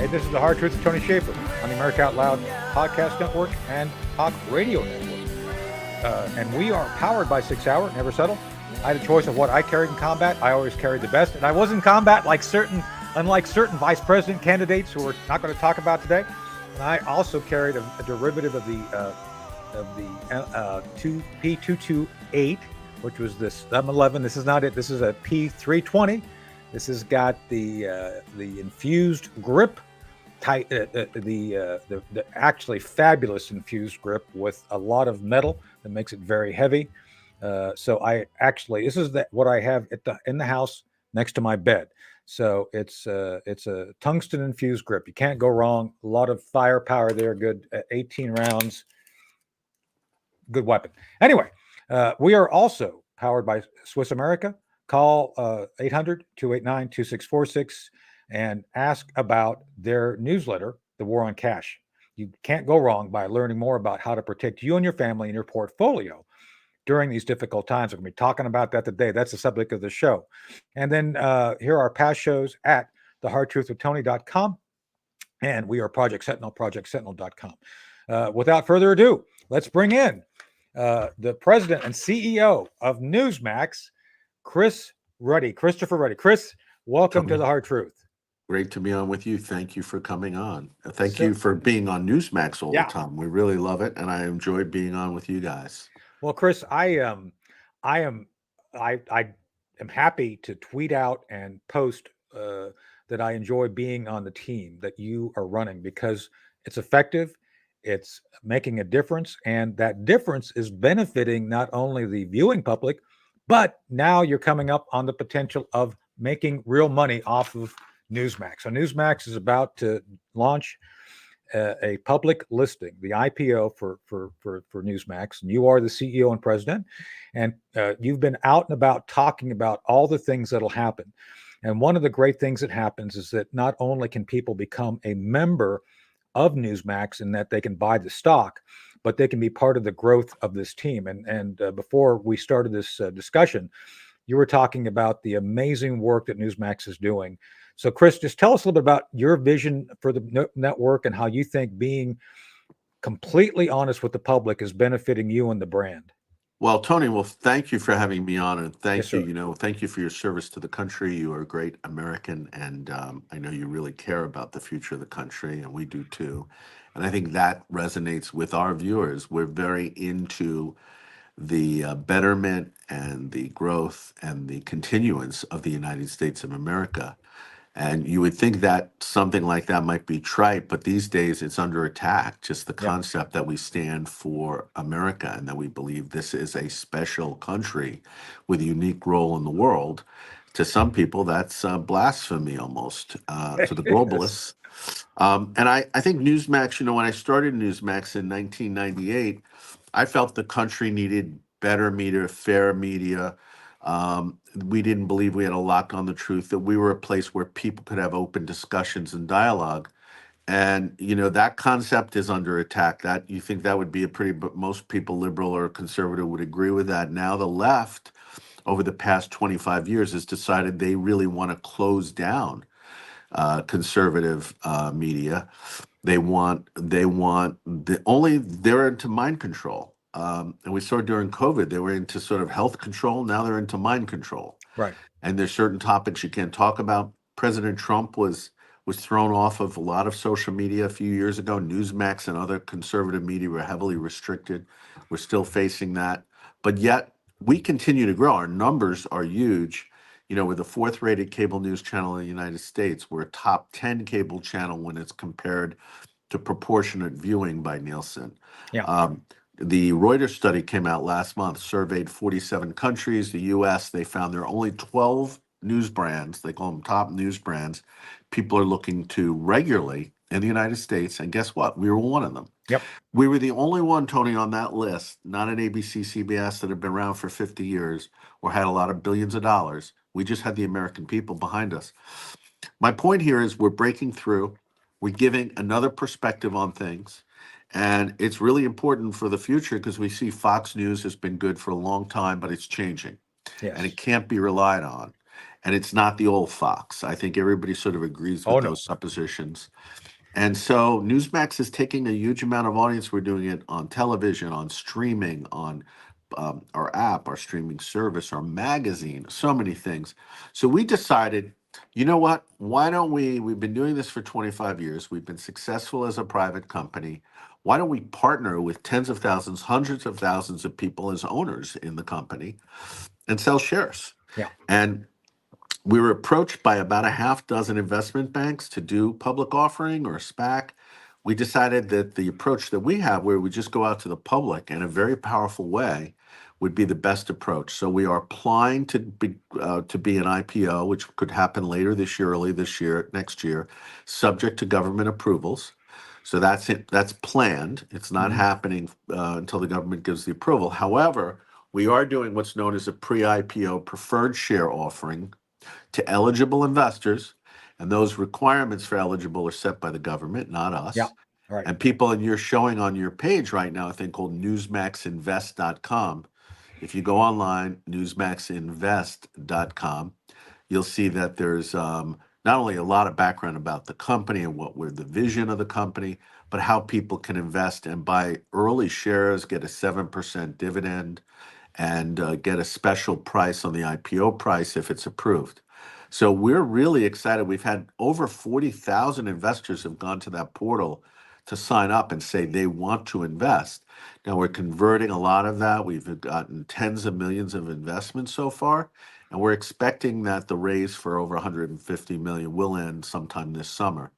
Hey, this is The Hard Truth of Tony Shaffer on the America Out Loud Podcast Network and Talk Radio Network. And we are powered by 6 Hour, Never Settle. I had a choice of what I carried in combat. I always carried the best. And I was in combat unlike certain vice president candidates who we're not going to talk about today. And I also carried a derivative of the P228, which was this M11. This is not it. This is a P320. This has got the infused grip, the actually fabulous infused grip with a lot of metal that makes it very heavy. So this is what I have in the house next to my bed. So it's a tungsten infused grip. You can't go wrong. A lot of firepower there. Good 18 rounds. Good weapon. Anyway, we are also powered by Swiss America. Call 800-289-2646 and ask about their newsletter, The War on Cash. You can't go wrong by learning more about how to protect you and your family and your portfolio during these difficult times. We're going to be talking about that today. That's the subject of the show. And then here are past shows at thehardtruthwithtony.com. And we are Project Sentinel, projectsentinel.com. Without further ado, let's bring in the president and CEO of Newsmax, Chris Ruddy, Christopher Ruddy. Chris, welcome to The Hard Truth. Great to be on with you. Thank you for coming on. Thank you for being on Newsmax all the time. We really love it, and I enjoy being on with you guys. Well, Chris, I am happy to tweet out and post that I enjoy being on the team that you are running because it's effective, it's making a difference, and that difference is benefiting not only the viewing public, but now you're coming up on the potential of making real money off of Newsmax. So Newsmax is about to launch a public listing, the IPO for Newsmax, and you are the CEO and president, and you've been out and about talking about all the things that'll happen. And one of the great things that happens is that not only can people become a member of Newsmax in that they can buy the stock, but they can be part of the growth of this team. And before we started this discussion, you were talking about the amazing work that Newsmax is doing. So, Chris, just tell us a little bit about your vision for the network and how you think being completely honest with the public is benefiting you and the brand. Well, Tony, thank you for having me on, and thank you. Thank you for your service to the country. You are a great American, and I know you really care about the future of the country, and we do too. And I think that resonates with our viewers. We're very into the betterment and the growth and the continuance of the United States of America. And you would think that something like that might be trite, but these days it's under attack. Just the concept that we stand for America and that we believe this is a special country with a unique role in the world. To some people, that's blasphemy almost, to the globalists. And I think Newsmax, when I started Newsmax in 1998, I felt the country needed better media, fair media. We didn't believe we had a lock on the truth, that we were a place where people could have open discussions and dialogue. And, that concept is under attack. That you think that would be but most people, liberal or conservative, would agree with that. Now the left, over the past 25 years, has decided they really want to close down conservative media. They're into mind control. And we saw during COVID, they were into sort of health control. Now they're into mind control. Right. And there's certain topics you can't talk about. President Trump was thrown off of a lot of social media a few years ago. Newsmax and other conservative media were heavily restricted. We're still facing that. But yet we continue to grow. Our numbers are huge. We're the 4th rated cable news channel in the United States. We're a top 10 cable channel when it's compared to proportionate viewing by Nielsen. Yeah. The Reuters study came out last month, surveyed 47 countries. The U.S., they found there are only 12 news brands, they call them top news brands, people are looking to regularly in the United States. And guess what? We were one of them. Yep. We were the only one, Tony, on that list, not an ABC, CBS that had been around for 50 years or had a lot of billions of dollars. We just had the American people behind us. My point here is we're breaking through. We're giving another perspective on things. And it's really important for the future because we see Fox News has been good for a long time, but it's changing. Yes. And it can't be relied on. and it's not the old Fox. I think everybody sort of agrees Oh with no. those suppositions. And so Newsmax is taking a huge amount of audience. We're doing it on television, on streaming, on our app, our streaming service, our magazine, so many things. So we decided, you know what? Why don't we've been doing this for 25 years. We've been successful as a private company. Why don't we partner with tens of thousands, hundreds of thousands of people as owners in the company and sell shares? Yeah. And we were approached by about a half dozen investment banks to do public offering or SPAC. We decided that the approach that we have, where we just go out to the public in a very powerful way, would be the best approach. So we are applying to be an IPO, which could happen later this year, early this year, next year, subject to government approvals. So that's it. That's planned. It's not Mhm. happening until the government gives the approval. However, we are doing what's known as a pre-IPO preferred share offering to eligible investors, and those requirements for eligible are set by the government, not Yeah. us. All right. And people, and you're showing on your page right now a thing called newsmaxinvest.com. If you go online, newsmaxinvest.com, you'll see that there's not only a lot of background about the company and what we're the vision of the company, but how people can invest and buy early shares, get a 7% dividend, and get a special price on the IPO price if it's approved. So we're really excited. We've had over 40,000 investors have gone to that portal to sign up and say they want to invest. Now we're converting a lot of that. We've gotten tens of millions of investments so far, and we're expecting that the raise for over 150 million will end sometime this summer.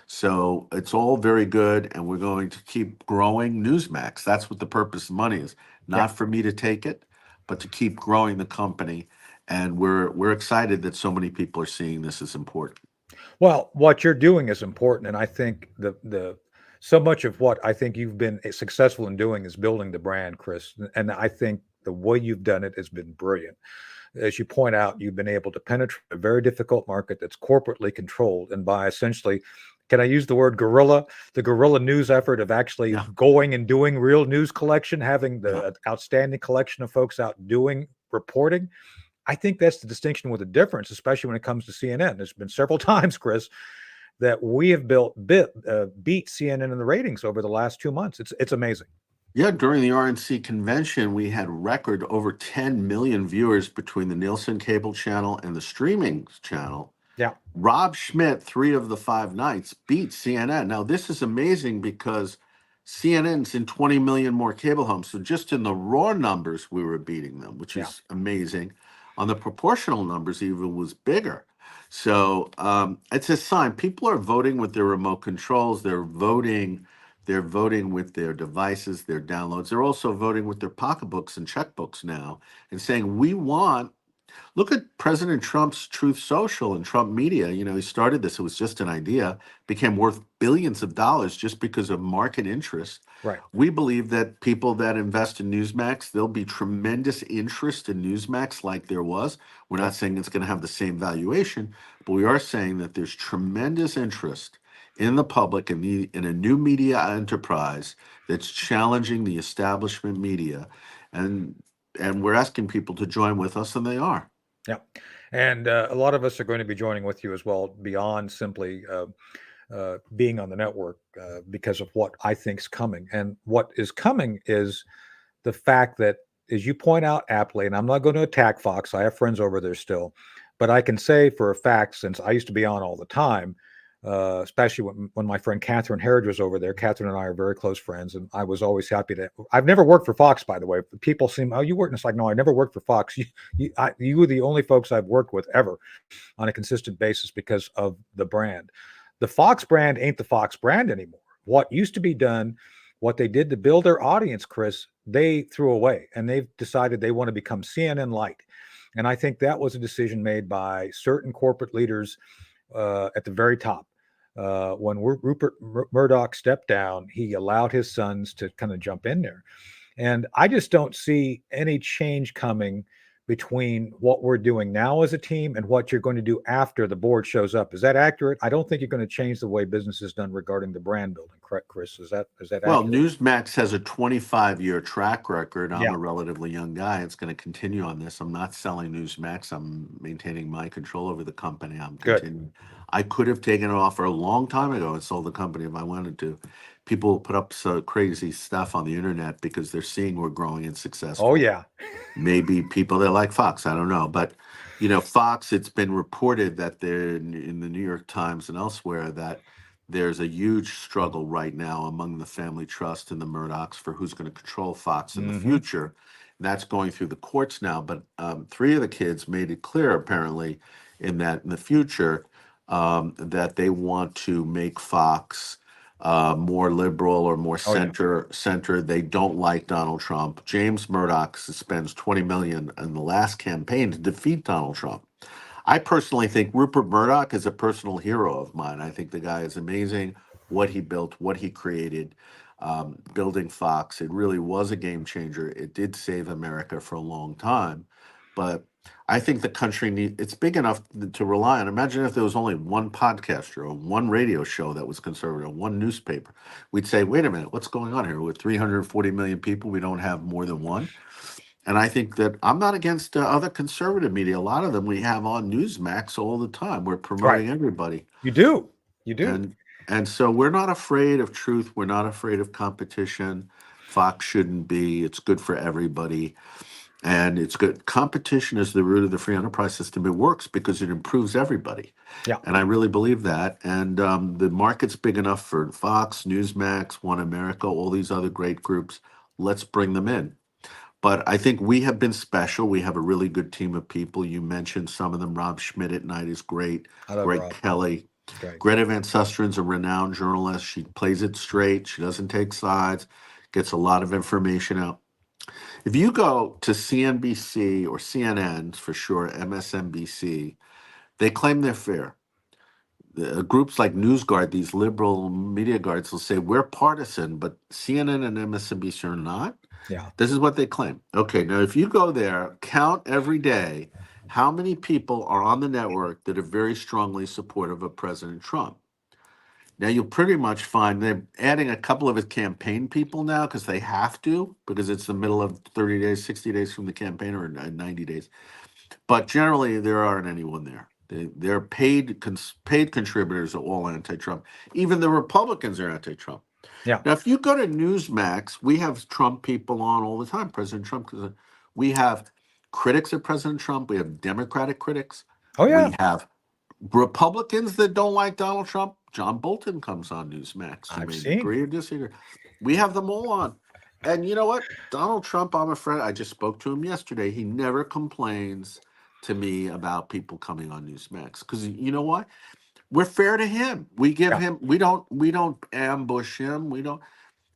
So it's all very good, and we're going to keep growing Newsmax. That's what the purpose of money is, Yeah. not for me to take it, but to keep growing the company. And we're excited that so many people are seeing this as important. Well, what you're doing is important, and I think the so much of what I think you've been successful in doing is building the brand, Chris. And I think the way you've done it has been brilliant. As you point out, you've been able to penetrate a very difficult market that's corporately controlled, and by essentially, can I use the word guerrilla? The guerrilla news effort of actually Yeah, going and doing real news collection, having yeah. the outstanding collection of folks out doing reporting. I think that's the distinction with the difference, especially when it comes to CNN. There's been several times, Chris, that we have beat CNN in the ratings over the last 2 months. It's amazing. Yeah, during the RNC convention, we had record over 10 million viewers between the Nielsen cable channel and the streaming channel. Yeah, Rob Schmidt, 3 of the 5 nights, beat CNN. Now, this is amazing because CNN's in 20 million more cable homes. So just in the raw numbers, we were beating them, which yeah, is amazing. On the proportional numbers, even was bigger. So it's a sign. People are voting with their remote controls. They're voting. They're voting with their devices, their downloads. They're also voting with their pocketbooks and checkbooks now, and saying we want. Look at President Trump's Truth Social and Trump Media. You know, he started this, it was just an idea, became worth billions of dollars just because of market interest. right. We believe that people that invest in Newsmax, there'll be tremendous interest in Newsmax like there was. We're Yep. not saying it's going to have the same valuation, but we are saying that there's tremendous interest in the public in a new media enterprise that's challenging the establishment media. And and we're asking people to join with us, and they are. Yeah. And a lot of us are going to be joining with you as well, beyond simply being on the network, because of what I think's coming. And what is coming is the fact that, as you point out aptly, and I'm not going to attack Fox, I have friends over there still, but I can say for a fact, since I used to be on all the time, especially when my friend Catherine Herridge was over there. Catherine and I are very close friends, and I was always happy to. I've never worked for Fox, by the way. People seem, oh, you worked. And it's like, no, I never worked for Fox. You were the only folks I've worked with ever on a consistent basis because of the brand. The Fox brand ain't the Fox brand anymore. What used to be done, what they did to build their audience, Chris, they threw away, and they've decided they want to become CNN light. And I think that was a decision made by certain corporate leaders at the very top. When Rupert Murdoch stepped down, he allowed his sons to kind of jump in there. And I just don't see any change coming between what we're doing now as a team and what you're going to do after the board shows up. Is that accurate? I don't think you're going to change the way business is done regarding the brand building, correct, Chris? Is that Well, accurate? Newsmax has a 25-year track record. I'm Yeah, a relatively young guy. It's going to continue on this. I'm not selling Newsmax. I'm maintaining my control over the company. I'm good. continuing. I could have taken it off for a long time ago and sold the company if I wanted to. People put up so crazy stuff on the internet because they're seeing we're growing and Oh successful. yeah, Maybe people that like Fox, I don't know. But, Fox, it's been reported that they're in the New York Times and elsewhere that there's a huge struggle right now among the family trust and the Murdochs for who's going to control Fox in the hmm, future. And that's going through the courts now. But three of the kids made it clear, apparently, in the future, that they want to make Fox more liberal or more oh yeah, center. They don't like Donald Trump. James Murdoch spends 20 million in the last campaign to defeat Donald Trump. I personally think Rupert Murdoch is a personal hero of mine. I think the guy is amazing. What he built, what he created, building Fox, it really was a game changer. It did save America for a long time, but I think the country it's big enough to rely on. Imagine if there was only one podcaster or one radio show that was conservative, one newspaper. We'd say, wait a minute, what's going on here? With 340 million people, we don't have more than one. And I think that I'm not against other conservative media. A lot of them we have on Newsmax all the time. We're right. promoting everybody. You do, you do. And so we're not afraid of truth. We're not afraid of competition. Fox shouldn't be. It's good for everybody. And it's good. Competition is the root of the free enterprise system. It works because it improves everybody. Yeah, And I really believe that. And the market's big enough for Fox, Newsmax, One America, all these other great groups. Let's bring them in. But I think we have been special. We have a really good team of people. You mentioned some of them. Rob Schmidt at night is great. I love Greg Rob. Kelly. Great. Greta Van Sustren's a renowned journalist. She plays it straight. She doesn't take sides. Gets a lot of information out. If you go to CNBC or CNN for sure, MSNBC, they claim they're fair. Groups like NewsGuard, these liberal media guards, will say we're partisan, but CNN and MSNBC are not. Yeah, This is what they claim. Okay, now if you go there, count every day how many people are on the network that are very strongly supportive of President Trump. Now you'll pretty much find they're adding a couple of his campaign people now because they have to, because it's the middle of 30 days, 60 days from the campaign, or 90 days. But generally, there aren't anyone there. They're paid contributors are all anti-Trump. Even the Republicans are anti-Trump. yeah. Now, if you go to Newsmax, we have Trump people on all the time. President Trump, 'cause we have critics of President Trump. We have Democratic critics. Oh yeah, We have Republicans that don't like Donald Trump. John Bolton comes on Newsmax. You I've may seen. agree or disagree. We have them all on. And you know what? Donald Trump, I'm a friend. I just spoke to him yesterday. He never complains to me about people coming on Newsmax. Because you know what? We're fair to him. We give Yeah, him, we don't ambush him. We don't,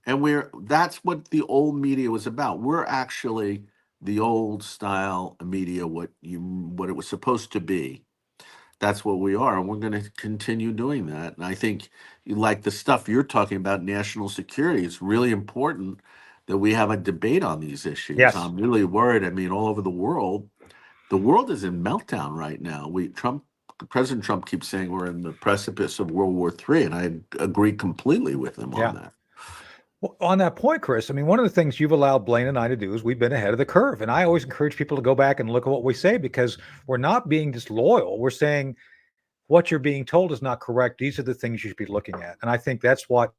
and that's what the old media was about. We're actually the old style media, what it was supposed to be. That's what we are, and we're going to continue doing that. And I think, like the stuff you're talking about, national security, it's really important that we have a debate on these issues. yes. I'm really worried. I mean, all over the world is in meltdown right now. President Trump keeps saying we're in the precipice of World War III, and I agree completely with him on Yeah. that. Well, on that point, Chris, I mean, one of the things you've allowed Blaine and I to do is we've been ahead of the curve. And I always encourage people to go back and look at what we say because we're not being disloyal. We're saying what you're being told is not correct. These are the things you should be looking at. And I think that's what,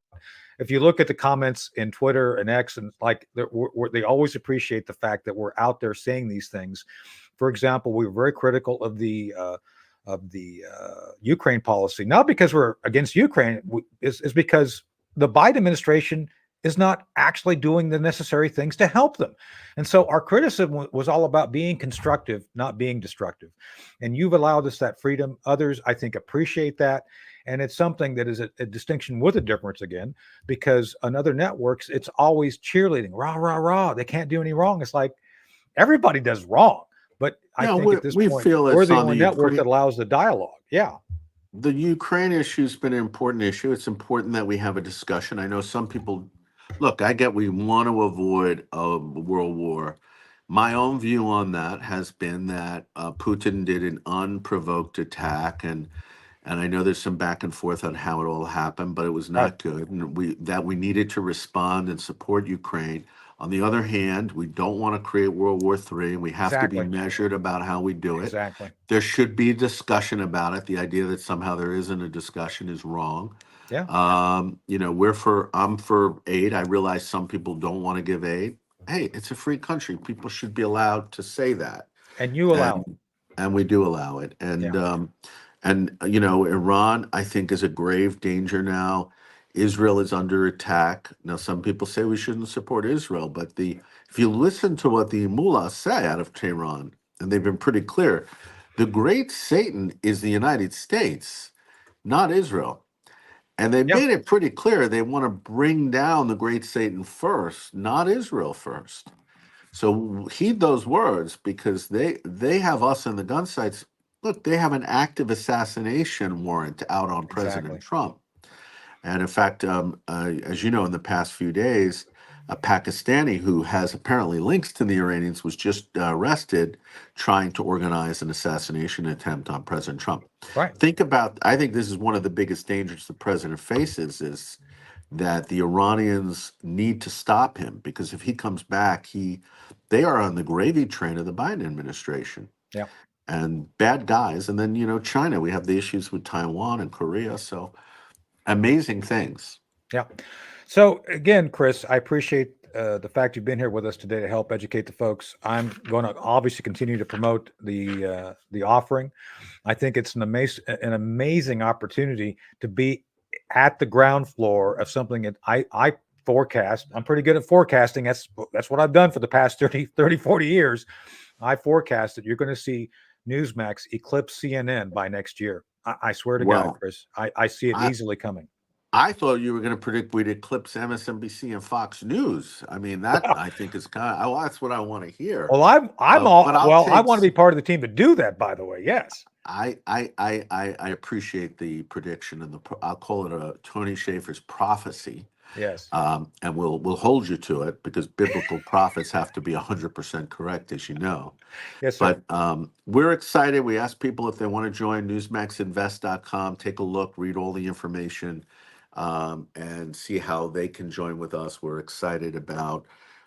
if you look at the comments in Twitter and X, and like they always appreciate the fact that we're out there saying these things. For example, we were very critical of the Ukraine policy, not because we're against Ukraine, is because the Biden administration is not actually doing the necessary things to help them. And so our criticism was all about being constructive, not being destructive. And you've allowed us that freedom. Others, I think, appreciate that. And it's something that is a distinction with a difference again, because on other networks, it's always cheerleading, rah, rah, rah. They can't do any wrong. It's like everybody does wrong. But I Yeah, think at this we point, feel we're it's the on only the network Ukraine. that allows the dialogue. Yeah. The Ukraine issue's been an important issue. It's important that we have a discussion. I know some people look, I get we want to avoid a world war, My own view on that has been that Putin did an unprovoked attack, and I know there's some back and forth on how it all happened, but it was Right. not good, and we needed to respond and support Ukraine. On the other hand, we don't want to create World War III, and we have to be Exactly. measured about how we do it. Exactly. There should be a discussion about it. The idea that somehow there isn't a discussion is wrong. Yeah. I'm for aid. I realize some people don't want to give aid. Hey, it's a free country. People should be allowed to say that, And you allow it. and we do allow it. And Yeah. Iran, I think, is a grave danger now. Israel is under attack now. Some people say we shouldn't support Israel, but if you listen to what the mullahs say out of Tehran, and they've been pretty clear, the great Satan is the United States, not Israel. And they Yeah. made it pretty clear they want to bring down the great Satan first, not Israel first. So heed those words, because they have us in the gun sights. Look, they have an active assassination warrant out on President Exactly. Trump. And in fact, as you know, in the past few days, a Pakistani who has apparently links to the Iranians was just arrested trying to organize an assassination attempt on President Trump. Right. I think this is one of the biggest dangers the president faces, is that the Iranians need to stop him, because if he comes back, they are on the gravy train of the Biden administration. Yeah. And bad guys. And then, China, we have the issues with Taiwan and Korea. So amazing things. Yeah. So again, Chris, I appreciate the fact you've been here with us today to help educate the folks. I'm going to obviously continue to promote the offering. I think it's an amazing opportunity to be at the ground floor of something that I forecast. I'm pretty good at forecasting. That's what I've done for the past 30, 40 years. I forecast that you're going to see Newsmax eclipse CNN by next year. I swear to God, Chris, I see it easily coming. I thought you were going to predict we'd eclipse MSNBC and Fox News. I mean, that I think is that's what I want to hear. Well, I want to be part of the team to do that, by the way. Yes. I appreciate the prediction, and I'll call it a Tony Schaefer's prophecy. Yes. And we'll hold you to it, because biblical prophets have to be 100% correct, as you know. Yes, sir. But we're excited. We ask people if they want to join newsmaxinvest.com, take a look, read all the information, and see how they can join with us. We're excited about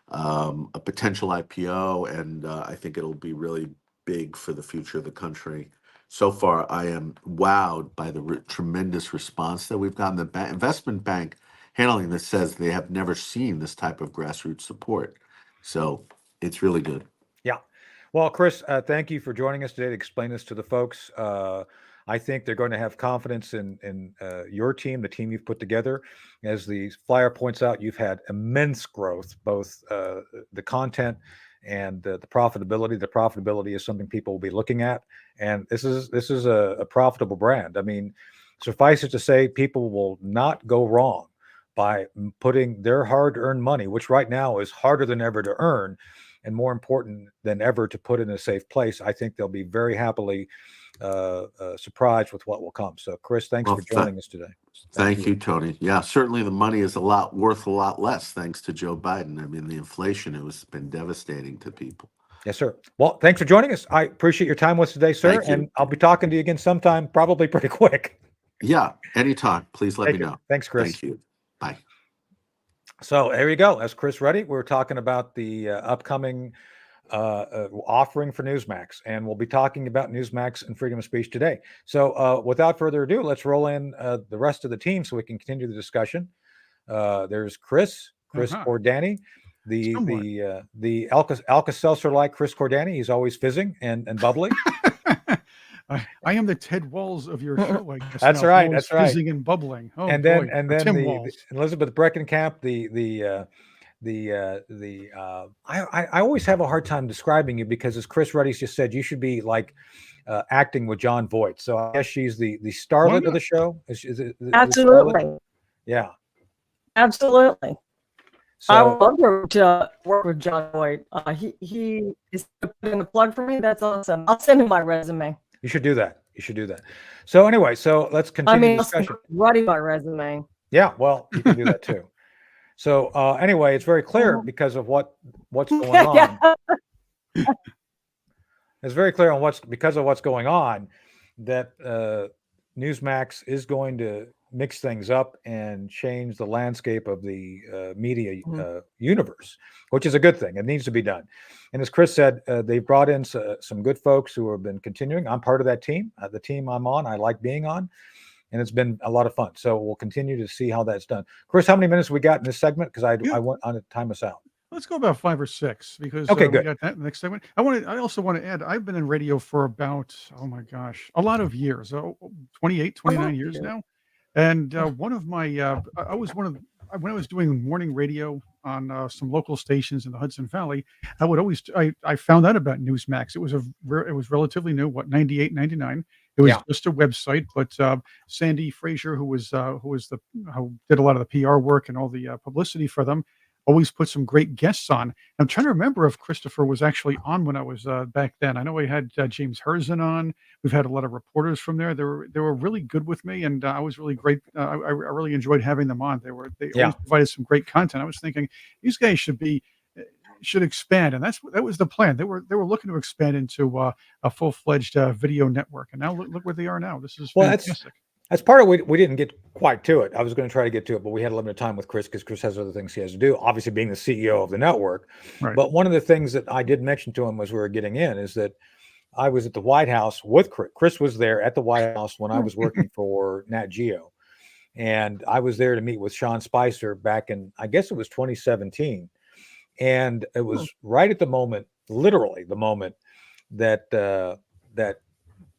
a potential IPO, and I think it'll be really big for the future of the country. So far, I am wowed by the tremendous response that we've gotten. The investment bank handling this says they have never seen this type of grassroots support. So it's really good. Yeah. Well, Chris, thank you for joining us today to explain this to the folks. I think they're going to have confidence in your team, the team you've put together. As the flyer points out, you've had immense growth, both the content and the profitability. The profitability is something people will be looking at, and this is a profitable brand. I mean, suffice it to say, people will not go wrong by putting their hard-earned money, which right now is harder than ever to earn, and more important than ever to put in a safe place. I think they'll be very happily surprised with what will come. So, Chris, thanks for joining us today. Thank you, Tony. Yeah, certainly the money is worth a lot less thanks to Joe Biden. I mean, the inflation has been devastating to people. Yes, sir. Well, thanks for joining us. I appreciate your time with us today, sir. And I'll be talking to you again sometime, probably pretty quick. Yeah, anytime. Please let me know. Thanks, Chris. Thank you. Bye. So there you go. That's Chris Ruddy. We're talking about the upcoming offering for Newsmax, and we'll be talking about Newsmax and freedom of speech today. So without further ado, let's roll in the rest of the team so we can continue the discussion. There's Chris Cordani, the Alka-Seltzer like Chris Cordani. He's always fizzing and bubbly. I am the Ted Walz of your show, I guess. That's right. That's right. Fizzing and bubbling. Oh, and then Tim Walz. Elizabeth Breckenkamp, I always have a hard time describing you, because as Chris Ruddy just said, you should be like acting with John Voight. So I guess she's the starlet of the show. Is it absolutely? Yeah, absolutely. So, I would love to work with John Voight. He is putting a plug for me. That's awesome. I'll send him my resume. You should do that. So anyway, so let's continue the discussion. Writing my resume. Yeah, well, you can do that too. So anyway, it's very clear because of what's going on. It's very clear on because of what's going on that Newsmax is going to mix things up and change the landscape of the media universe, which is a good thing. It needs to be done. And as Chris said, they've brought in some good folks who have been continuing. I'm part of that team. The team I'm on, I like being on, and it's been a lot of fun. So we'll continue to see how that's done. Chris, how many minutes we got in this segment? Because I want on to time us out. Let's go about 5 or 6 because Okay, we good. got that next segment. I also want to add, I've been in radio for about, oh my gosh, a lot of years, 28, 29 years now. And one of my, I was when I was doing morning radio on some local stations in the Hudson Valley, I found out about Newsmax. It was relatively new, 98, 99. It was just a website, but Sandy Frazier, who did a lot of the PR work and all the publicity for them, always put some great guests on. I'm trying to remember if Christopher was actually on when I was back then. I know we had James Herzin on. We've had a lot of reporters from there. They were really good with me, and I was really great. I really enjoyed having them on. They always provided some great content. I was thinking these guys should expand, and that was the plan. They were looking to expand into a full-fledged video network, and now look where they are now. This is fantastic. That's part of we didn't get quite to it. I was going to try to get to it, but we had a limited time with Chris because Chris has other things he has to do, obviously being the CEO of the network. Right. But one of the things that I did mention to him as we were getting in is that I was at the White House with Chris. Chris was there at the White House when I was working for Nat Geo. And I was there to meet with Sean Spicer back in, I guess it was 2017. And it was right at the moment, literally the moment that that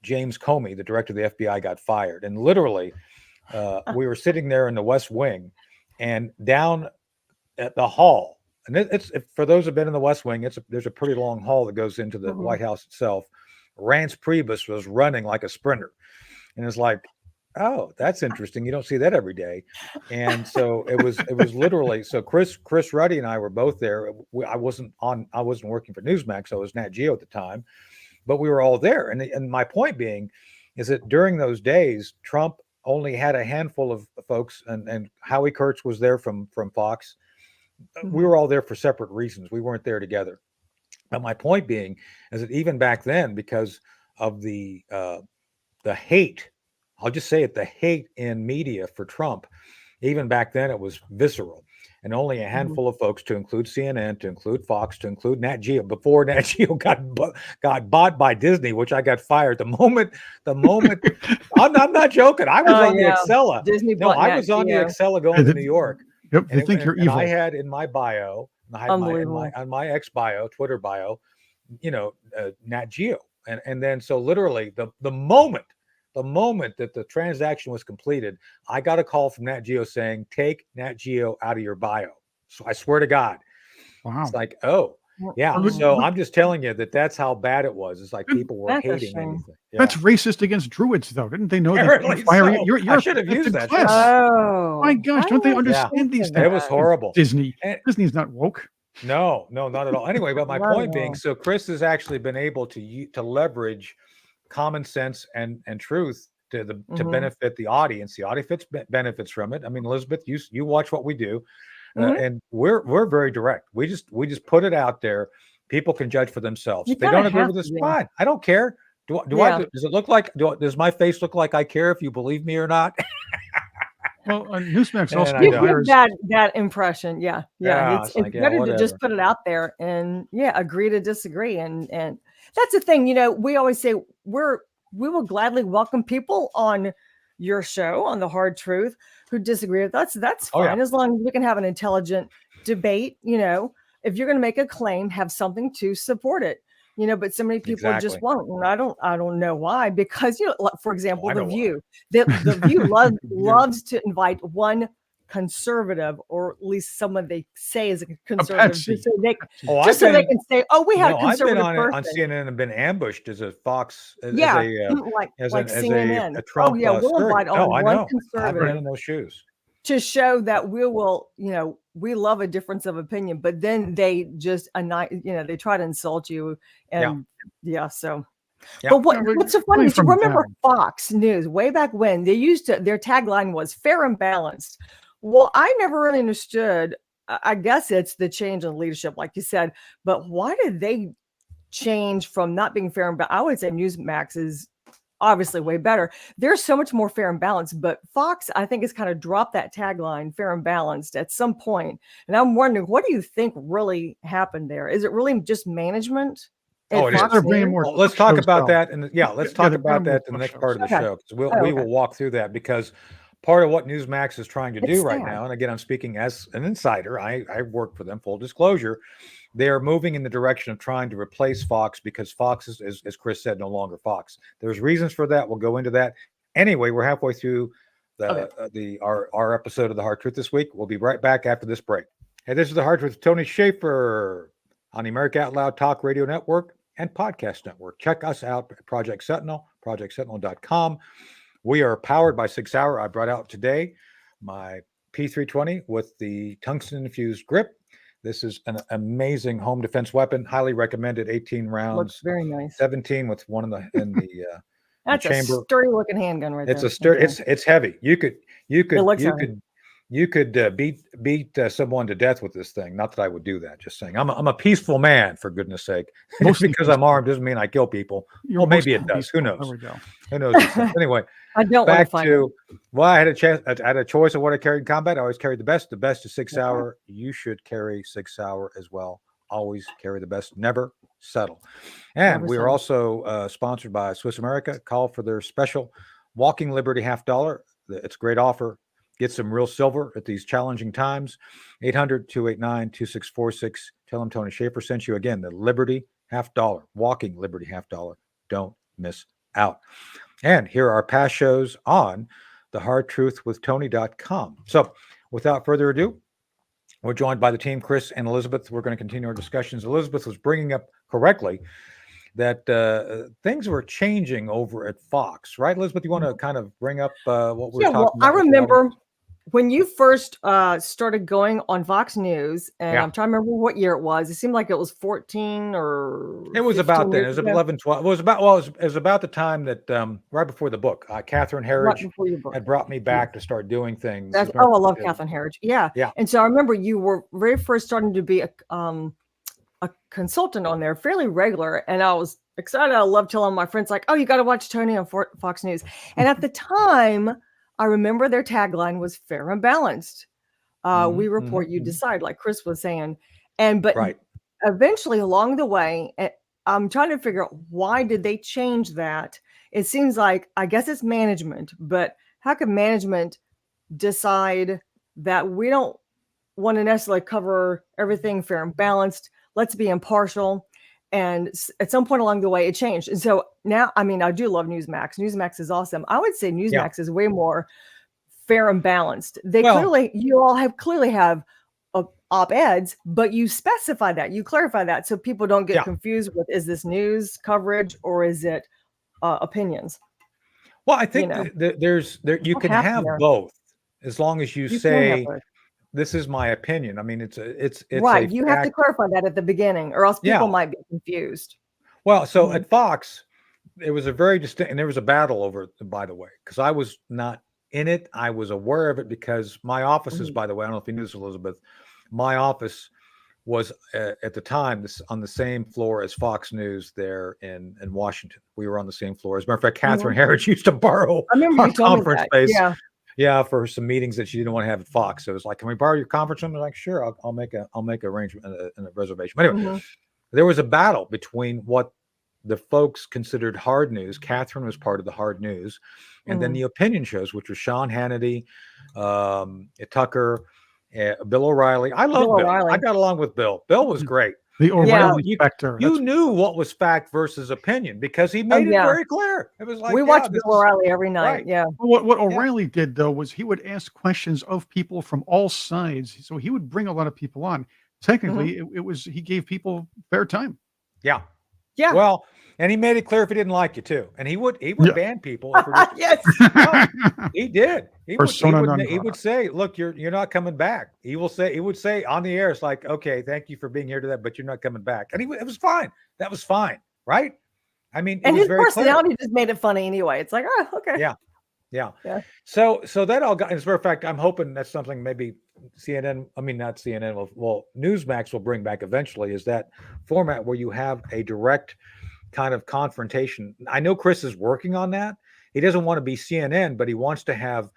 James Comey, the director of the FBI, got fired. And literally, we were sitting there in the West Wing, and down at the hall. And it's for those who've been in the West Wing, there's a pretty long hall that goes into the White House itself. Rance Priebus was running like a sprinter, and it's like, oh, that's interesting. You don't see that every day. And so it was literally. So Chris Ruddy and I were both there. I wasn't working for Newsmax. I was Nat Geo at the time. But we were all there. And my point being is that during those days, Trump only had a handful of folks, and Howie Kurtz was there from Fox. We were all there for separate reasons. We weren't there together. But my point being is that even back then, because of the hate, I'll just say it, the hate in media for Trump, even back then it was visceral. And only a handful of folks, to include CNN, to include Fox, to include Nat Geo, before Nat Geo got bought by Disney, which I got fired the moment. I'm not joking. I was on the Excella. Disney I was on the Excella going to New York. Yep, they think you're evil. I had in my bio, on my ex bio, Twitter bio, Nat Geo, and then so literally the moment that the transaction was completed, I got a call from Nat Geo saying, take Nat Geo out of your bio. So I swear to God. Wow. It's like, oh, yeah. So I'm just telling you that's how bad it was. It's like people were hating anything. Yeah. That's racist against Druids, though. Didn't they know that? I should have used that. Oh, my gosh, don't they understand these things? It was horrible. Disney's not woke. No, not at all. Anyway, but my point being, so Chris has actually been able to leverage common sense and truth to benefit the audience. The audience benefits from it. I mean, Elizabeth, you watch what we do, and we're very direct. We just put it out there. People can judge for themselves. If they don't agree with us, fine. I don't care. Does it look like? Does my face look like I care if you believe me or not? Well, Newsmax also you get that impression. Yeah. It's better to just put it out there and agree to disagree. And that's the thing, we always say we will gladly welcome people on your show, on The Hard Truth, who disagree with us. That's fine, as long as we can have an intelligent debate. If you're going to make a claim, have something to support it. But so many people just won't, and I don't know why. Because for example, The View, the View loves to invite one conservative, or at least someone they say is a conservative, just so they can say, "Oh, we have a conservative person." On CNN and been ambushed as a Fox, like CNN. a Trump. We'll invite one conservative. I've been in those shoes to show that we will, we love a difference of opinion, but then they just, they try to insult you, and so. Yeah. But what's so funny is you remember Fox News way back when they their tagline was fair and balanced. Well, I never really understood. I guess it's the change in leadership, like you said. But why did they change from not being fair and balanced. I would say Newsmax is obviously way better. There's so much more fair and balanced, but Fox, I think, has kind of dropped that tagline, fair and balanced, at some point. And I'm wondering, what do you think really happened there? Is it really just management? Oh, it is. They're bringing more let's talk talk shows about out. that. And let's talk they're about bringing more that in the talk next part of the shows. show. 'Cause Oh, we okay. will walk through that, because part of what Newsmax is trying to It's do right sad. now, and again, I'm speaking as an insider, I work for them, full disclosure. They are moving in the direction of trying to replace Fox, because Fox is, as Chris said, no longer Fox. There's reasons for that. We'll go into that. Anyway, we're halfway through our episode of The Hard Truth this week. We'll be right back after this break. Hey, this is The Hard Truth with Tony Schaefer on the America Out Loud Talk Radio Network and Podcast Network. Check us out at Project Sentinel, projectsentinel.com. We are powered by 6 Hour. I brought out today my P320 with the tungsten infused grip. This is an amazing home defense weapon. Highly recommended. 18 rounds. Looks very nice. 17 with one in the That's a chamber. sturdy looking handgun right It's there. a sturdy. It's heavy. You could beat someone to death with this thing. Not that I would do that. Just saying. I'm a peaceful man, for goodness sake. Just because I'm armed doesn't mean I kill people. Well, maybe it does. Who knows? There we go. Who knows? Anyway, I don't want to back fight. to I had a choice of what I carried in combat. I always carried the best. The best is 6 Hour. You should carry 6 Hour as well. Always carry the best. Never settle. And we are also sponsored by Swiss America. Call for their special Walking Liberty $50. It's a great offer. Get some real silver at these challenging times. 800-289-2646. Tell them Tony Schaefer sent you. Again, the Liberty $50. Walking Liberty $50. Don't miss out. And here are our past shows on thehardtruthwithtony.com. So without further ado, we're joined by the team, Chris and Elizabeth. We're going to continue our discussions. Elizabeth was bringing up correctly that things were changing over at Fox, right, Elizabeth? You want to kind of bring up what we were talking about? I remember when you first started going on Fox News, and I'm trying to remember what year it was. It seemed like it was 14 or it was about then. It was 11, 12. It was about the time that right before the book, Catherine Herridge had brought me back to start doing things. I love Catherine Herridge. Yeah. And so I remember you were very first starting to be a consultant on there, fairly regular, and I was excited. I love telling my friends, like, "Oh, you got to watch Tony on Fox News." And at the time, I remember their tagline was "Fair and Balanced." We report, you decide, like Chris was saying. But eventually, along the way, I'm trying to figure out, why did they change that? It seems like, I guess it's management, but how can management decide that we don't want to necessarily cover everything fair and balanced? Let's be impartial. And at some point along the way, it changed. And so now, I mean, I do love Newsmax. Newsmax is awesome. I would say Newsmax is way more fair and balanced. You all clearly have op-eds, but you specify that, you clarify that, so people don't get confused with, is this news coverage or is it opinions? Well, I think you can have both, as long as you say, this is my opinion. I mean, it's right. You have to clarify that at the beginning, or else people might be confused. Well, so at Fox, it was a very distinct, and there was a battle over it, by the way, because I was not in it. I was aware of it because my offices, by the way, I don't know if you knew this, Elizabeth, my office was at the time on the same floor as Fox News there in Washington. We were on the same floor. As a matter of fact, Catherine Herridge used to borrow our conference space. Yeah, for some meetings that she didn't want to have at Fox. So it was like, can we borrow your conference room? I'm like, sure, I'll make an arrangement and a reservation. But anyway, there was a battle between what the folks considered hard news. Catherine was part of the hard news, and then the opinion shows, which were Sean Hannity, Tucker, Bill O'Reilly. I love Bill. I got along with Bill. Bill was great. The O'Reilly factor. You knew what was fact versus opinion because he made it very clear. It was like, we watch Bill O'Reilly every night. Right. Yeah. What O'Reilly did, though, was he would ask questions of people from all sides. So he would bring a lot of people on. Technically, it was, he gave people fair time. Yeah. Yeah. Well, and he made it clear if he didn't like you too. And he would ban people. Yes. He did. He would say, look, you're not coming back. He would say on the air, it's like, okay, thank you for being here today, but you're not coming back. And it was fine. That was fine. Right. I mean, and his personality just made it funny anyway. It's like, oh, okay. Yeah. So that all got, as a matter of fact, I'm hoping that's something maybe CNN, I mean, not CNN, well, Newsmax will bring back eventually is that format where you have a direct kind of confrontation. I know Chris is working on that. He doesn't want to be CNN, but he wants to have,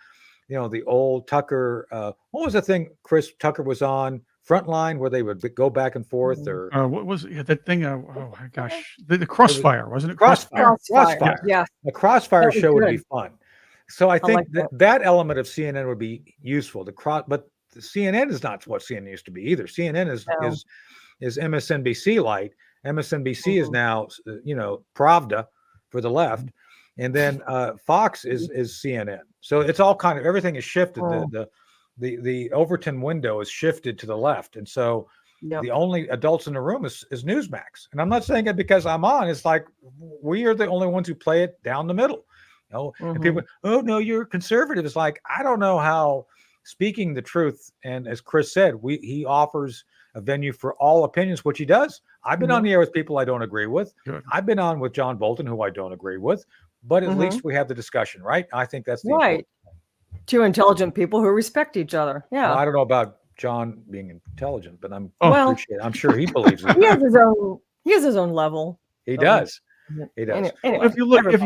the old Tucker. What was the thing Chris Tucker was on? Frontline, where they would go back and forth, or what was that thing? Oh my gosh, the Crossfire, wasn't it? Crossfire. Crossfire. Yeah. The Crossfire That was show would be good. fun. So I think like that element of CNN would be useful. But the CNN is not what CNN used to be either. CNN No. is MSNBC light. MSNBC is Mhm. now, Pravda for the left, and then Fox is CNN. So it's all kind of everything is shifted. Oh. The Overton window is shifted to the left, and so Yep. the only adults in the room is Newsmax. And I'm not saying it because I'm on. It's like we are the only ones who play it down the middle. And people, oh no, you're conservative. It's like I don't know how speaking the truth. And as Chris said, he offers a venue for all opinions, which he does. I've been on the air with people I don't agree with. Good. I've been on with John Bolton, who I don't agree with. But at least we have the discussion, right? I think that's the right. Two intelligent people who respect each other. Yeah. Well, I don't know about John being intelligent, but Well- I'm sure he believes it. He has his own. He has his own level. He does. He does. Anyway, If you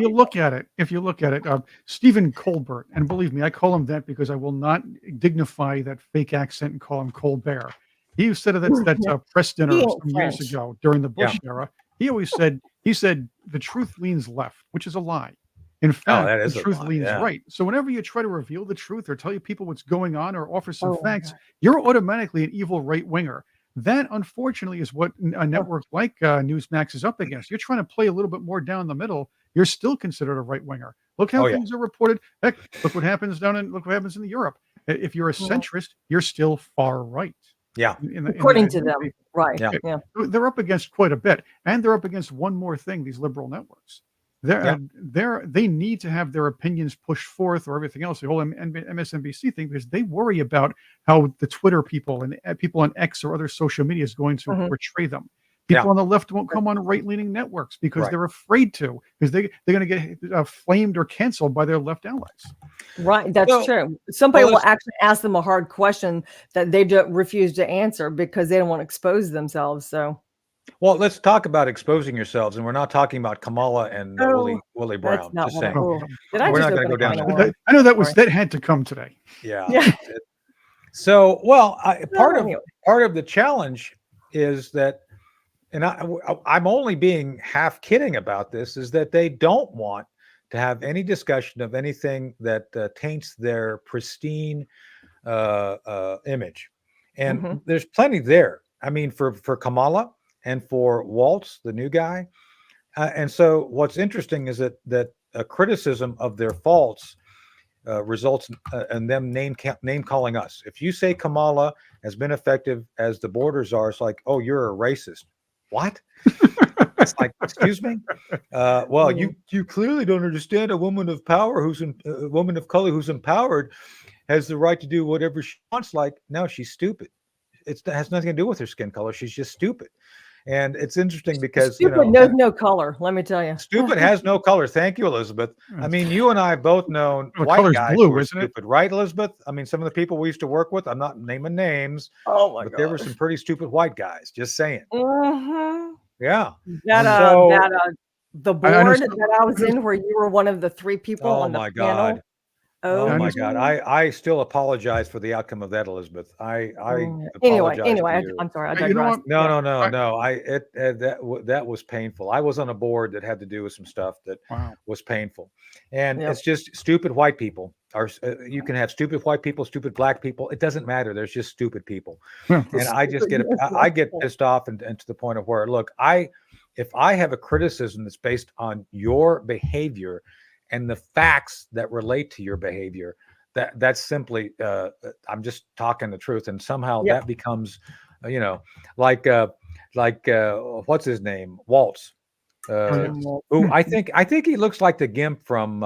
look at it, Stephen Colbert, and believe me, I call him that because I will not dignify that fake accent and call him Colbert. He said that press dinner He ain't some years French. ago during the Bush era. He always said the truth leans left, which is a lie. In fact, that is the a truth lie, leans yeah. right. So whenever you try to reveal the truth or tell you people what's going on or offer some Oh my facts, you're automatically an evil right winger. That, unfortunately, is what a network like Newsmax is up against. You're trying to play a little bit more down the middle. You're still considered a right winger. Look how things are reported. Heck, look what happens look what happens in Europe. If you're a centrist, you're still far right. Yeah. According to them, right? Yeah. Yeah. They're up against quite a bit, and they're up against one more thing. These liberal networks. They need to have their opinions pushed forth or everything else, the whole MSNBC thing, because they worry about how the Twitter people and people on X or other social media is going to portray them. People on the left won't come on right-leaning networks because they're afraid to, because they're going to get flamed or canceled by their left allies. Right, that's true. Somebody will actually ask them a hard question that they refuse to answer because they don't want to expose themselves. So. Well, let's talk about exposing yourselves, and we're not talking about Kamala and Willie Brown. Not Just what saying. Did I We're just not going to open go a down can of that worms? I know that had to come today. Yeah. So, well, part anyway. of the challenge is that, and I'm only being half kidding about this, is that they don't want to have any discussion of anything that taints their pristine image, and there's plenty there. I mean, for Kamala and for Walz, the new guy. And so what's interesting is that a criticism of their faults results in them name calling us. If you say Kamala has been effective as the borders are, it's like, oh, you're a racist. What? It's like, excuse me? Well, you clearly don't understand a woman of power a woman of color who's empowered has the right to do whatever she wants. Like, no, she's stupid. It has nothing to do with her skin color. She's just stupid. And it's interesting because stupid knows no color. Let me tell you, stupid has no color. Thank you, Elizabeth. I mean, you and I have both known white guys blue, who are isn't it? stupid, right, Elizabeth? I mean, some of the people we used to work with, I'm not naming names, but there were some pretty stupid white guys. Just saying. Yeah. The board that I was in, where you were one of the three people on the panel. Oh my God! I still apologize for the outcome of that, Elizabeth. I anyway, apologize. I'm sorry. I Hey, you know digress. No. That was painful. I was on a board that had to do with some stuff that was painful, and it's just stupid white people. You can have stupid white people, stupid black people. It doesn't matter. There's just stupid people, and I just get pissed off and to the point of where, look, if I have a criticism that's based on your behavior and the facts that relate to your behavior, that's simply I'm just talking the truth, and somehow that becomes like what's his name, Walz, who I think he looks like the Gimp from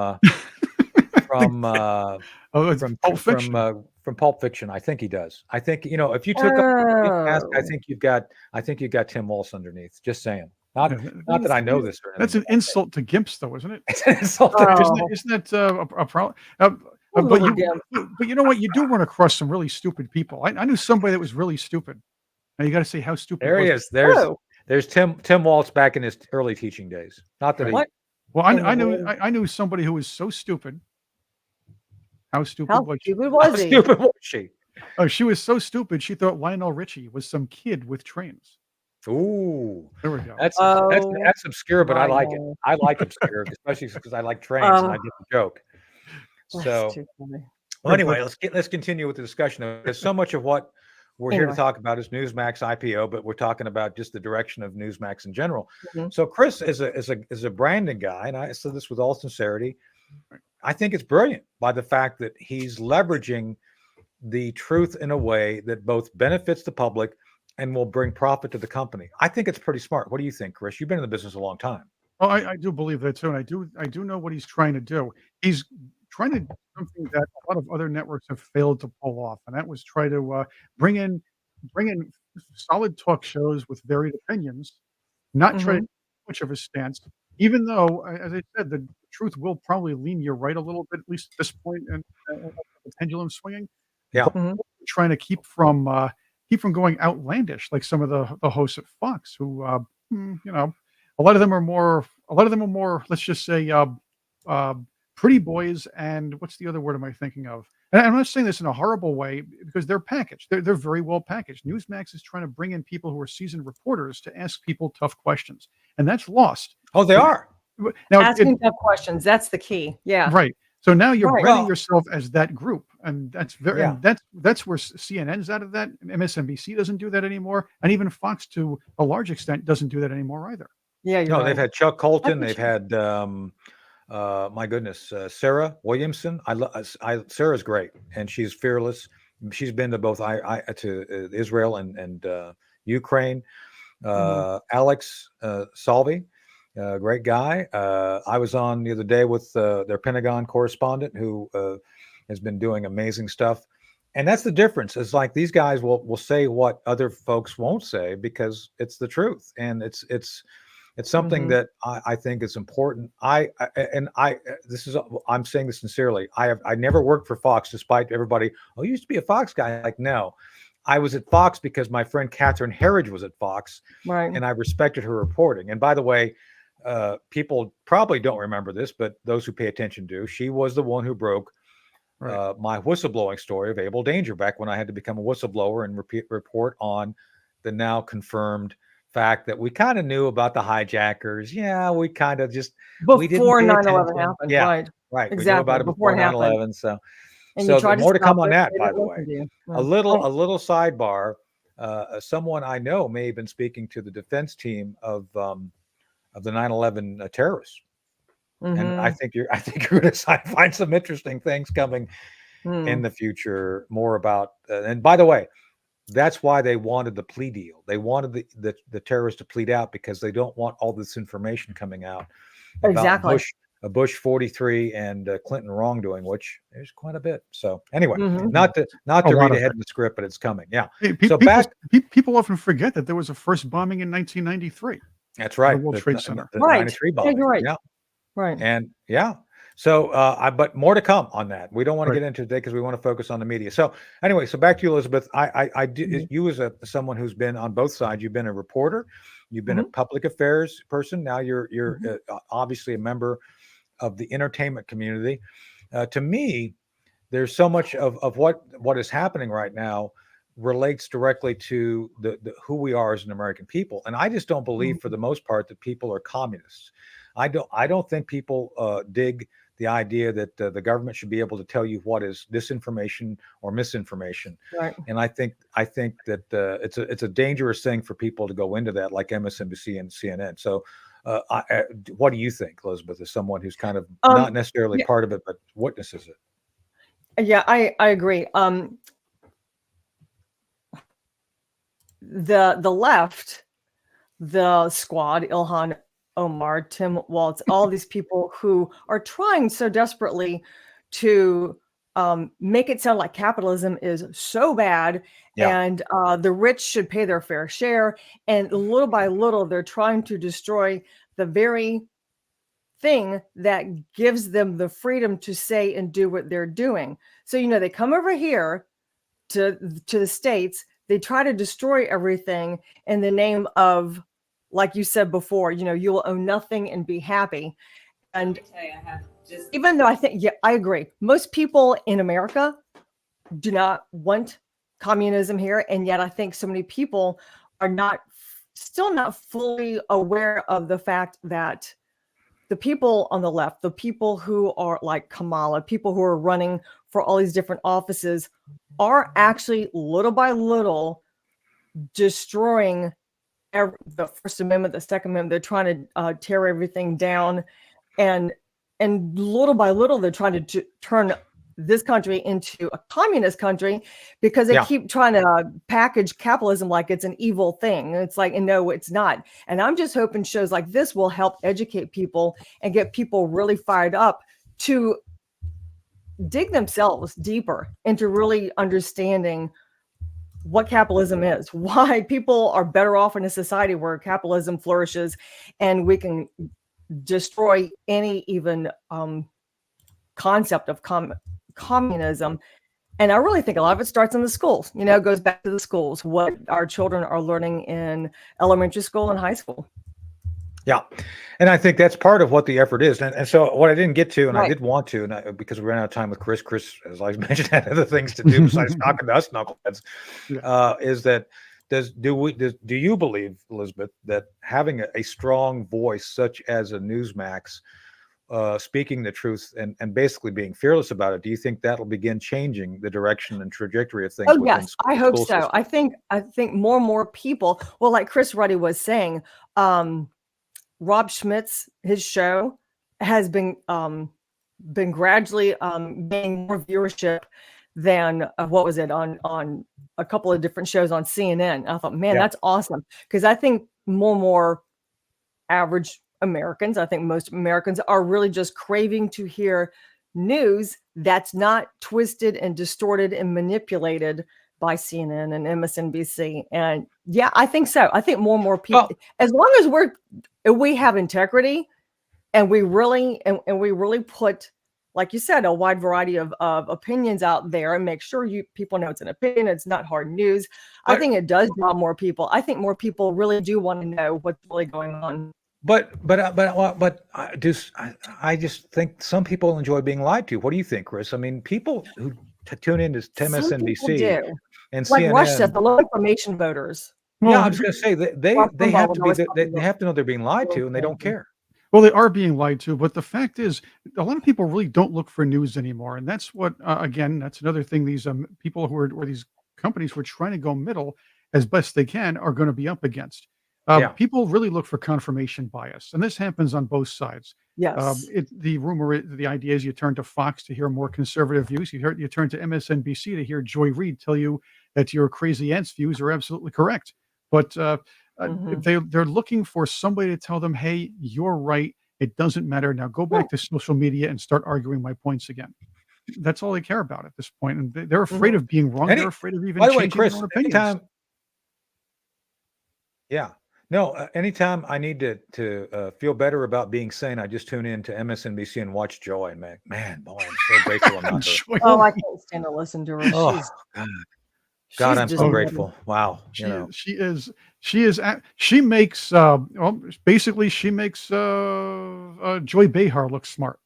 Pulp Fiction. I think he does. I think if you took mask, I think you've got Tim Walz underneath. Just saying. Not that I know this. That's an insult to Gimps, though, isn't it? It's an insult. Isn't that a problem? but you know what? You do run across some really stupid people. I knew somebody that was really stupid. Now you got to say how stupid. There he is. There's Tim Walz back in his early teaching days. Not that Well, I knew somebody who was so stupid. How stupid was she? How stupid was she? Oh, she was so stupid. She thought Lionel Richie was some kid with trains. Ooh, there we go. That's obscure, but I like it. I like obscure, especially because I like trains and I get the joke. So, well, anyway, let's continue with the discussion. There's so much of what we're here to talk about is Newsmax IPO, but we're talking about just the direction of Newsmax in general. So, Chris is a branding guy, and I said this with all sincerity. I think it's brilliant by the fact that he's leveraging the truth in a way that both benefits the public and will bring profit to the company. I think it's pretty smart. What do you think, Chris? You've been in the business a long time. Oh, I do believe that too, and I do know what he's trying to do. He's trying to do something that a lot of other networks have failed to pull off, and that was try to bring in solid talk shows with varied opinions, not try to take much of a stance. Even though, as I said, the truth will probably lean you right a little bit, at least at this point, and the pendulum swinging. Yeah, trying to keep from going outlandish like some of the hosts at Fox, who a lot of them are more. Let's just say pretty boys, and what's the other word am I thinking of? And I'm not saying this in a horrible way because they're packaged. They're very well packaged. Newsmax is trying to bring in people who are seasoned reporters to ask people tough questions, and that's lost. Oh, they are now asking tough questions. That's the key. Yeah, right. So now you're branding yourself as that group, and that's and that's where CNN's out of that. MSNBC doesn't do that anymore, and even Fox, to a large extent, doesn't do that anymore either. Yeah, you're right. They've had Chuck Colton. They've had my goodness, Sarah Williamson. Sarah's great, and she's fearless. She's been to both to Israel and Ukraine. Alex Salvi. Great guy. I was on the other day with their Pentagon correspondent who has been doing amazing stuff. And that's the difference. It's like these guys will say what other folks won't say because it's the truth. And it's something that I think is important. I'm saying this sincerely. I never worked for Fox, despite everybody, oh, you used to be a Fox guy. Like, no. I was at Fox because my friend Catherine Herridge was at Fox, and I respected her reporting. And by the way, people probably don't remember this, but those who pay attention do. She was the one who broke my whistleblowing story of Abel Danger back when I had to become a whistleblower and report on the now confirmed fact that we kind of knew about the hijackers. Yeah, we kind of just before 9/11 happened. Yeah, right. Exactly. We knew about it before 9/11. So more to come on that, by the way. A little sidebar. Someone I know may have been speaking to the defense team of the 9/11 terrorists, and I think you're going to find some interesting things coming in the future. More about and by the way, that's why they wanted the plea deal. They wanted the terrorists to plead out because they don't want all this information coming out about Bush 43 and Clinton wrongdoing, which there's quite a bit. So anyway, not to read ahead in the script, but it's coming. Yeah. People often forget that there was a first bombing in 1993. That's right. The World Trade Center. The 93 bombing. Yeah, you're right. Yeah. Right. And so but more to come on that. We don't want to get into it today because we want to focus on the media. So anyway, so back to you, Elizabeth. I do you as someone who's been on both sides. You've been a reporter, you've been a public affairs person. Now you're obviously a member of the entertainment community. To me, there's so much of what is happening right now relates directly to the who we are as an American people. And I just don't believe for the most part that people are communists. I don't think people dig the idea that the government should be able to tell you what is disinformation or misinformation. Right. And I think that it's a dangerous thing for people to go into that, like MSNBC and CNN. So what do you think, Elizabeth, as someone who's kind of not necessarily part of it, but witnesses it? Yeah, I agree. The left, the squad, Ilhan Omar, Tim Walz, all these people who are trying so desperately to make it sound like capitalism is so bad and the rich should pay their fair share. And little by little, they're trying to destroy the very thing that gives them the freedom to say and do what they're doing. So, they come over here to the States, they try to destroy everything in the name of, like you said before, you'll own nothing and be happy. And even though I agree, most people in America do not want communism here. And yet I think so many people are still not fully aware of the fact that the people on the left, the people who are like Kamala, people who are running for all these different offices, are actually little by little destroying the First Amendment, the Second Amendment. They're trying to tear everything down, and little by little they're trying to turn this country into a communist country, because they keep trying to package capitalism like it's an evil thing. It's like, and no, it's not. And I'm just hoping shows like this will help educate people and get people really fired up to dig themselves deeper into really understanding what capitalism is, why people are better off in a society where capitalism flourishes, and we can destroy any even concept of communism. And I really think a lot of it starts in the schools. It goes back to the schools, what our children are learning in elementary school and high school. Yeah. And I think that's part of what the effort is. And so what I didn't get to, and I did want to, because we ran out of time with Chris, as I mentioned, had other things to do besides talking to us knuckleheads, is that do you believe, Elizabeth, that having a strong voice such as a Newsmax, speaking the truth and basically being fearless about it, do you think that'll begin changing the direction and trajectory of things? Oh yes, I hope so. I think more and more people, well, like Chris Ruddy was saying, Rob Schmidt's, his show has been gradually gaining more viewership than what was it on a couple of different shows on CNN. I thought, man, that's awesome, because I think more average Americans, I think most Americans are really just craving to hear news that's not twisted and distorted and manipulated by CNN and MSNBC. And yeah, I think so. I think more and more people, as long as we have integrity and we really put, like you said, a wide variety of opinions out there, and make sure people know it's an opinion, it's not hard news. I think it does draw more people. I think more people really do want to know what's really going on. But I just think some people enjoy being lied to. What do you think, Chris? I mean, people who tune into MSNBC and like CNN, Rush said, the low information voters. Yeah, I was going to say they have to know they're being lied to, and they don't care. Well, they are being lied to, but the fact is, a lot of people really don't look for news anymore, and that's what again, that's another thing. These people or these companies who are trying to go middle as best they can are going to be up against. People really look for confirmation bias, and this happens on both sides. Yes. The idea is you turn to Fox to hear more conservative views. You turn to MSNBC to hear Joy Reid tell you that your crazy aunt's views are absolutely correct. But they're looking for somebody to tell them, hey, you're right. It doesn't matter. Now go back to social media and start arguing my points again. That's all they care about at this point. And they're afraid of being wrong. They're afraid of even changing their own opinions. Anytime I need to feel better about being sane, I just tune in to MSNBC and watch Joy, and man, boy, I'm so grateful I'm not her. Oh, I can't stand to listen to her. Oh, God, I'm so grateful. Wow. She makes basically she makes Joy Behar look smart.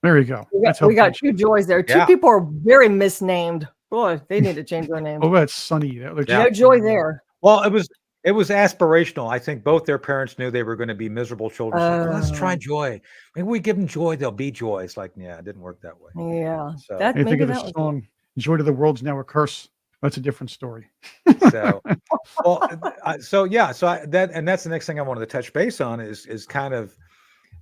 There you go. We got two Joys there. Two people are very misnamed. Boy, they need to change their name. Oh, that's Sunny. No Joy there. Well, it was aspirational. I think both their parents knew they were going to be miserable children. So, let's try Joy. Maybe we give them joy, they'll be joy. It's like, it didn't work that way. Yeah. So I think of the song "Joy to the World's Now a Curse." That's a different story. So, that's the next thing I wanted to touch base on is kind of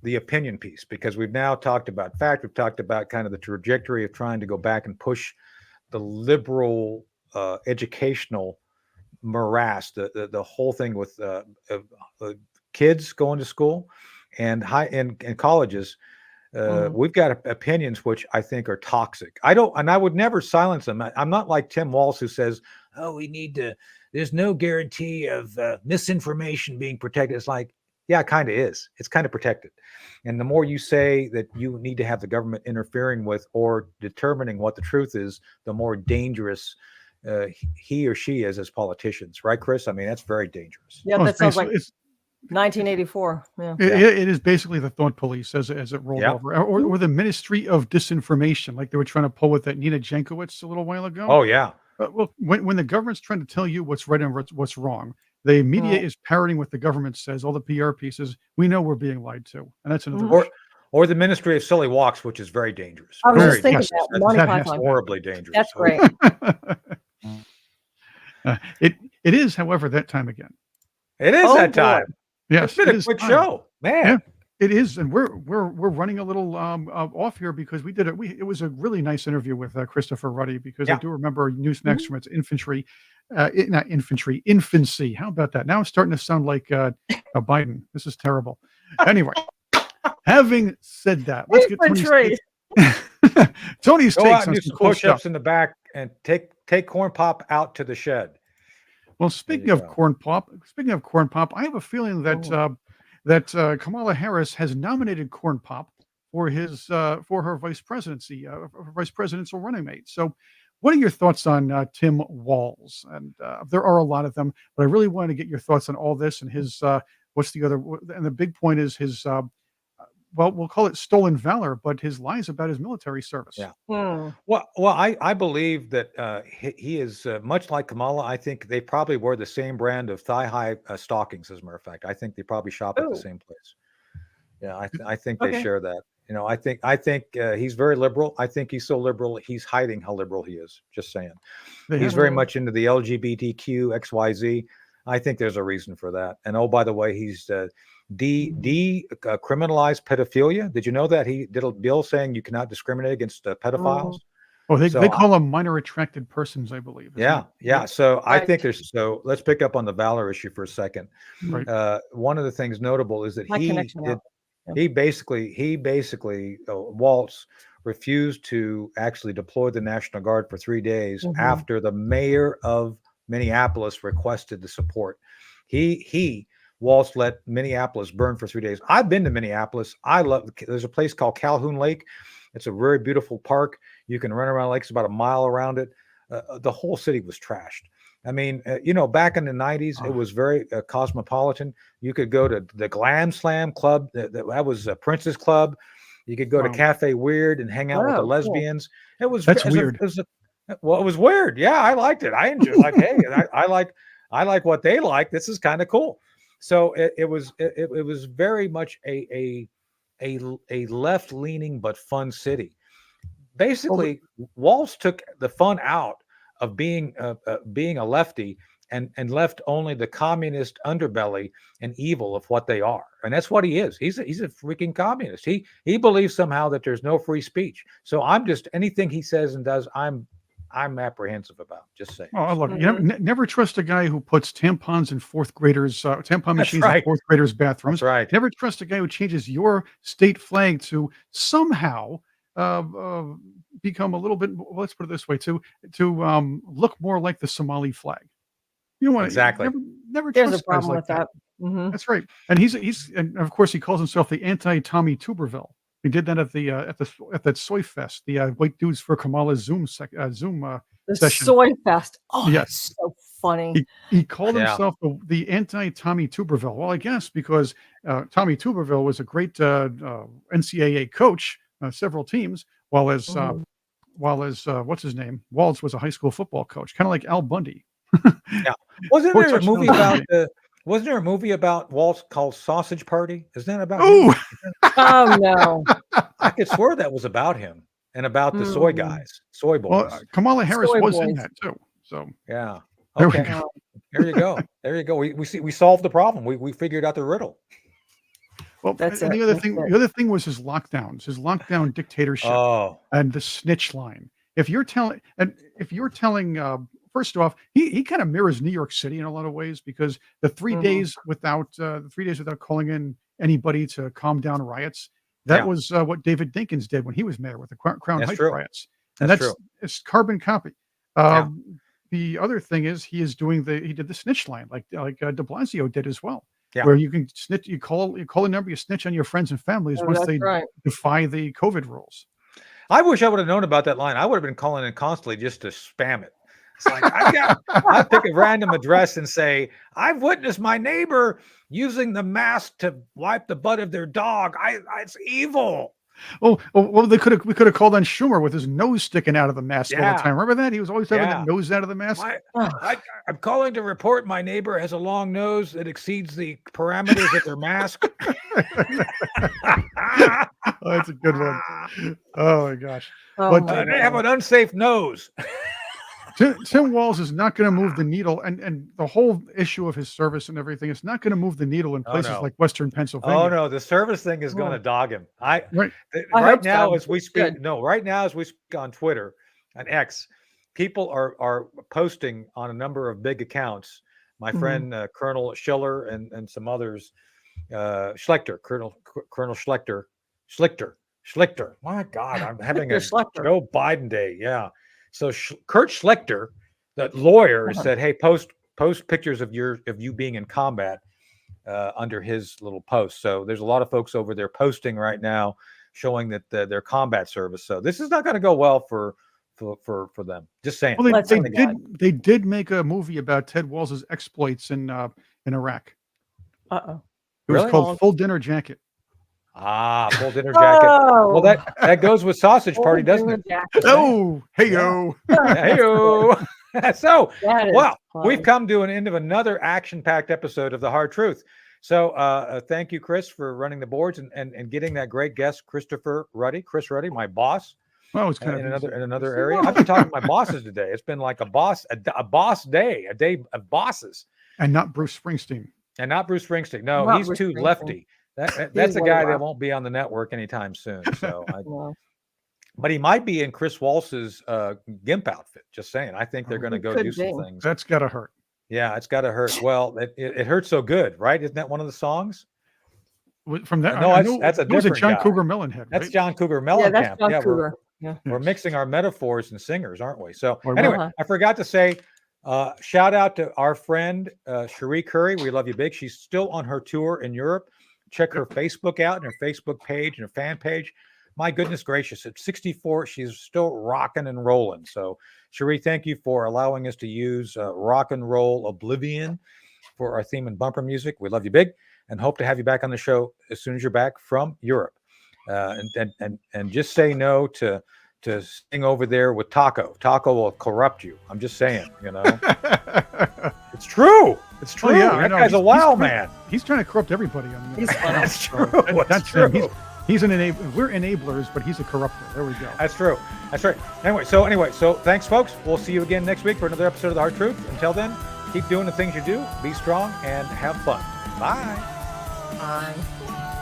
the opinion piece, because we've now talked about fact. We've talked about kind of the trajectory of trying to go back and push the liberal educational morass, the whole thing with kids going to school and and colleges. We've got opinions which I think are toxic. I would never silence them. I'm not like Tim Walz, who says, "Oh, there's no guarantee of misinformation being protected." It's like, Yeah, it kind of is. It's kind of protected. And the more you say that you need to have the government interfering with or determining what the truth is, the more dangerous he or she is as politicians. Right, Chris? I mean, that's very dangerous. Yeah, Well, that it's sounds like basically, 1984. Yeah. it is basically the thought police as it rolled Yeah. over, or the Ministry of Disinformation, like they were trying to pull with that Nina Jankowicz a little while ago. Oh, yeah. Well, when the government's trying to tell you what's right and what's wrong, the media is parroting what the government says. All the PR pieces, we know we're being lied to, and that's another issue. Or the Ministry of Silly Walks, which is very dangerous. I was Very just thinking dangerous. that. Monty That has Python. Horribly dangerous. That's So- great. It is, however, that time again. It is Oh, that boy. time. Yes, It's been it a is quick time. show, man. Yeah. It is, and we're running a little off here because we did it. It was a really nice interview with Christopher Ruddy, because I Yeah. do remember Newsmax from its infancy. How about that? Now I'm starting to sound like Biden. This is terrible. Anyway, having said that, let's get Tony's Infantry. Tony's Go takes out and on do some some cool push-ups stuff. in the back and take Corn Pop out to the shed. Well, speaking you of go. corn pop, I have a feeling that Kamala Harris has nominated Corn Pop for her vice presidency, her vice presidential running mate. So, what are your thoughts on Tim Walz? And there are a lot of them, but I really want to get your thoughts on all this and his. What's the other? And the big point is his. Well, we'll call it stolen valor, but his lies about his military service. Yeah. Hmm. Well, I believe that he is much like Kamala. I think they probably wear the same brand of thigh-high stockings. As a matter of fact, I think they probably shop at Ooh. the same place. Yeah, I think they Okay. share that. You know, I think he's very liberal. I think he's so liberal he's hiding how liberal he is. Just saying, They he's have- very much into the LGBTQ XYZ. I think there's a reason for that. And oh, by the way, he's criminalized pedophilia. Did you know that he did a bill saying you cannot discriminate against pedophiles? Oh, they So call them minor attracted persons, I believe. isn't Yeah, it? yeah. So I Right. think so let's pick up on the valor issue for a second. Right. One of the things notable is that My connection did. out. Yeah. He basically Waltz refused to actually deploy the National Guard for 3 days Mhm. after the mayor of Minneapolis requested the support. Waltz let Minneapolis burn for 3 days. I've been to Minneapolis. There's a place called Calhoun Lake. It's a very beautiful park. You can run around the lake. It's about a mile around it. The whole city was trashed. I mean, back in the 90s, it was very cosmopolitan. You could go to the Glam Slam Club. That was a Prince's Club. You could go to Wow. Cafe Weird and hang out with the Oh, cool. lesbians. It was That's it was a- weird. it was a- well, it was weird. Yeah, I liked it. I enjoyed. Like, hey, I like what they like. This is kind of cool. So it was very much a left-leaning but fun city. Basically, Walz took the fun out of being a lefty and left only the communist underbelly and evil of what they are, and that's what he is. He's a freaking communist. He believes somehow that there's no free speech. So I'm just anything he says and does, I'm apprehensive about. Just saying. Oh, look, you never trust a guy who puts tampons in fourth graders, tampon machines in right. fourth graders' bathrooms. That's right. Never trust a guy who changes your state flag to somehow become a little bit. Let's put it this way: to look more like the Somali flag. You know what? Exactly. Never There's trust a problem guys with like that. that. Mhm. That's right. And and of course he calls himself the anti-Tommy Tuberville. He did that at that Soy Fest, the White Dudes for Kamala Zoom The session. soy fest. Oh, Yes. that's so funny. He called Yeah. himself the anti-Tommy Tuberville. Well, I guess because Tommy Tuberville was a great NCAA coach, several teams, while as what's his name, Walz was a high school football coach, kind of like Al Bundy. Yeah. Wasn't Four there a movie touchdowns. about wasn't there a movie about Waltz called Sausage Party? Isn't that about him? Oh, Oh no. I could swear that was about him and about the soy Mm. guys, soy boys. well, Kamala Harris Soy was in boys. that too. So Yeah. there we Okay. go. There you go. There you go. We solved the problem. We figured out the riddle. Well, That's and it. the other That's thing, it. the other thing was his lockdown dictatorship. Oh, And the snitch line. If you're telling, first off, he kind of mirrors New York City in a lot of ways, because the 3 Mhm. days without calling in anybody to calm down riots, that Yeah. was what David Dinkins did when he was mayor with the Crown That's Heights true. riots, and That's that's true. it's carbon copy. The other thing is he did the snitch line like De Blasio did as well. where you can snitch. You call a number, you snitch on your friends and families once they defy the COVID rules. I wish I would have known about that line. I would have been calling in constantly just to spam it. It's like I pick a random address and say, I've witnessed my neighbor using the mask to wipe the butt of their dog. It's evil. Oh, well, we could have called on Schumer with his nose sticking out of the mask all the time. Remember that? He was always having that nose out of the mask. I'm calling to report my neighbor has a long nose that exceeds the parameters of their mask. Oh, that's a good one. Oh my gosh. But they have an unsafe nose. Tim Walz is not going to move the needle, and the whole issue of his service and everything is not going to move the needle in places like Western Pennsylvania. Oh no, the service thing is going to dog him. Right now as we speak on Twitter and X, people are posting on a number of big accounts. My friend Colonel Schiller and some others, Schlechter, Colonel Schlichter. My God, I'm having a Joe Biden day. Yeah. So Kurt Schlichter, that lawyer, said, "Hey, post pictures of you being in combat under his little post." So there's a lot of folks over there posting right now, showing that their combat service. So this is not going to go well for them. Just saying. Well, they did make a movie about Ted Walz's exploits in Iraq. Uh-oh. It was called Full Dinner Jacket. Full dinner jacket. Well, that goes with Sausage Party, doesn't it? Oh, hey-o. Hey-o. So, we've come to an end of another action-packed episode of The Hard Truth. So, thank you, Chris, for running the boards and getting that great guest, Chris Ruddy, my boss. Well, it's kind of in another area. I've been talking to my bosses today. It's been like a boss day, a day of bosses. And not Bruce Springsteen. No, he's too lefty. That's a guy that won't be on the network anytime soon. So, but he might be in Chris Walz's GIMP outfit. Just saying. I think they're going to go do some things. That's got to hurt. Yeah, it's got to hurt. Well, it hurts so good, right? Isn't that one of the songs? From that, no, that's a different was a John guy. Cougar Mellencamp. That's John Cougar Mellencamp. That's John Cougar. We're mixing our metaphors and singers, aren't we? So anyway, I forgot to say, shout out to our friend Cherie Curry. We love you big. She's still on her tour in Europe. Check her Facebook out and her Facebook page and her fan page. My goodness gracious, at 64, she's still rocking and rolling. So, Cherie, thank you for allowing us to use Rock and Roll Oblivion for our theme and bumper music. We love you big and hope to have you back on the show as soon as you're back from Europe. And just say no to sing over there with Taco. Taco will corrupt you. I'm just saying, It's true. It's true. Oh, yeah, that guy's a wild man. He's trying to corrupt everybody on the internet. That's true. That's true. He's an enabler. We're enablers, but he's a corrupter. There we go. That's true. That's right. Anyway, so thanks, folks. We'll see you again next week for another episode of The Hard Truth. Until then, keep doing the things you do. Be strong and have fun. Bye. Bye.